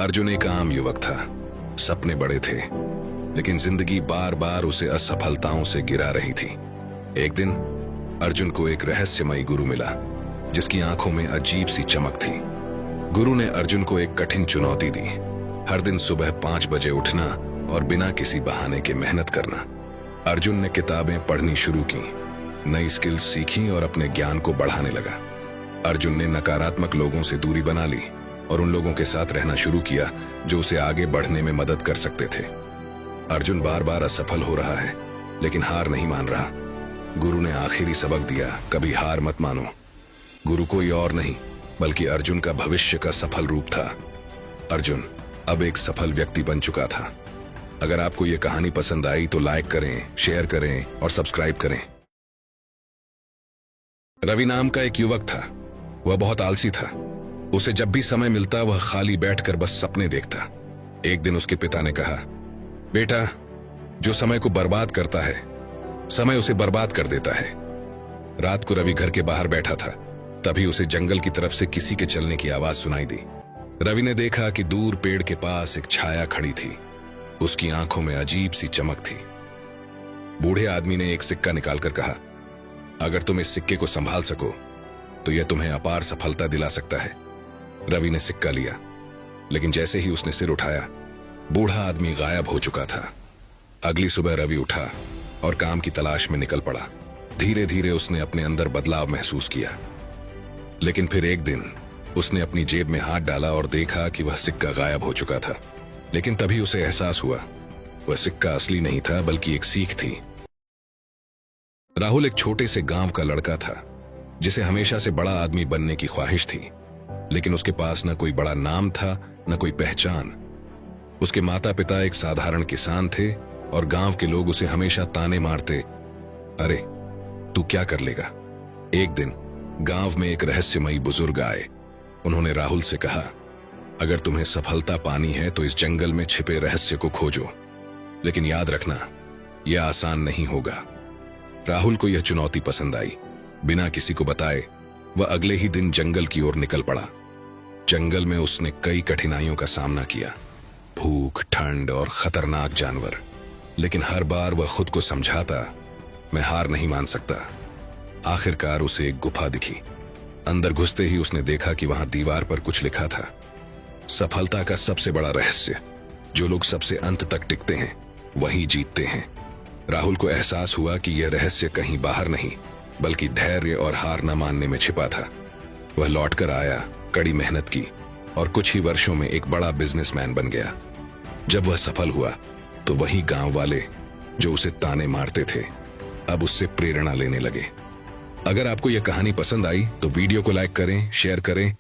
अर्जुन एक आम युवक था। सपने बड़े थे, लेकिन जिंदगी बार बार उसे असफलताओं से गिरा रही थी। एक दिन अर्जुन को एक रहस्यमयी गुरु मिला, जिसकी आंखों में अजीब सी चमक थी। गुरु ने अर्जुन को एक कठिन चुनौती दी। हर दिन सुबह 5 बजे उठना और बिना किसी बहाने के मेहनत करना। अर्जुन ने किताबें पढ़नी शुरू की, नई स्किल्स सीखी और अपने ज्ञान को बढ़ाने लगा। अर्जुन ने नकारात्मक लोगों से दूरी बना ली और उन लोगों के साथ रहना शुरू किया जो उसे आगे बढ़ने में मदद कर सकते थे। अर्जुन बार बार असफल हो रहा है, लेकिन हार नहीं मान रहा। गुरु ने आखिरी सबक दिया, कभी हार मत मानो। गुरु कोई और नहीं, बल्कि अर्जुन का भविष्य का सफल रूप था। अर्जुन अब एक सफल व्यक्ति बन चुका था। अगर आपको ये कहानी पसंद आई तो लाइक करें, शेयर करें और सब्सक्राइब करें। रवि नाम का एक युवक था। वह बहुत आलसी था। उसे जब भी समय मिलता वह खाली बैठकर बस सपने देखता। एक दिन उसके पिता ने कहा, बेटा, जो समय को बर्बाद करता है, समय उसे बर्बाद कर देता है। रात को रवि घर के बाहर बैठा था, तभी उसे जंगल की तरफ से किसी के चलने की आवाज सुनाई दी। रवि ने देखा कि दूर पेड़ के पास एक छाया खड़ी थी। उसकी आंखों में अजीब सी चमक थी। बूढ़े आदमी ने एक सिक्का निकालकर कहा, अगर तुम इस सिक्के को संभाल सको तो यह तुम्हें अपार सफलता दिला सकता है। रवि ने सिक्का लिया, लेकिन जैसे ही उसने सिर उठाया, बूढ़ा आदमी गायब हो चुका था। अगली सुबह रवि उठा और काम की तलाश में निकल पड़ा। धीरे धीरे उसने अपने अंदर बदलाव महसूस किया, लेकिन फिर एक दिन उसने अपनी जेब में हाथ डाला और देखा कि वह सिक्का गायब हो चुका था। लेकिन तभी उसे एहसास हुआ, वह सिक्का असली नहीं था, बल्कि एक सीख थी। राहुल एक छोटे से गांव का लड़का था, जिसे हमेशा से बड़ा आदमी बनने की ख्वाहिश थी, लेकिन उसके पास न कोई बड़ा नाम था, न कोई पहचान। उसके माता पिता एक साधारण किसान थे और गांव के लोग उसे हमेशा ताने मारते, अरे तू क्या कर लेगा। एक दिन गांव में एक रहस्यमयी बुजुर्ग आए। उन्होंने राहुल से कहा, अगर तुम्हें सफलता पानी है तो इस जंगल में छिपे रहस्य को खोजो, लेकिन याद रखना यह आसान नहीं होगा। राहुल को यह चुनौती पसंद आई। बिना किसी को बताए वह अगले ही दिन जंगल की ओर निकल पड़ा। जंगल में उसने कई कठिनाइयों का सामना किया, भूख, ठंड और खतरनाक जानवर, लेकिन हर बार वह खुद को समझाता, मैं हार नहीं मान सकता। आखिरकार उसे एक गुफा दिखी। अंदर घुसते ही उसने देखा कि वहां दीवार पर कुछ लिखा था, सफलता का सबसे बड़ा रहस्य, जो लोग सबसे अंत तक टिकते हैं वही जीतते हैं। राहुल को एहसास हुआ कि यह रहस्य कहीं बाहर नहीं, बल्कि धैर्य और हार न मानने में छिपा था। वह लौटकर आया, कड़ी मेहनत की और कुछ ही वर्षों में एक बड़ा बिजनेसमैन बन गया। जब वह सफल हुआ तो वही गांव वाले जो उसे ताने मारते थे, अब उससे प्रेरणा लेने लगे। अगर आपको यह कहानी पसंद आई तो वीडियो को लाइक करें, शेयर करें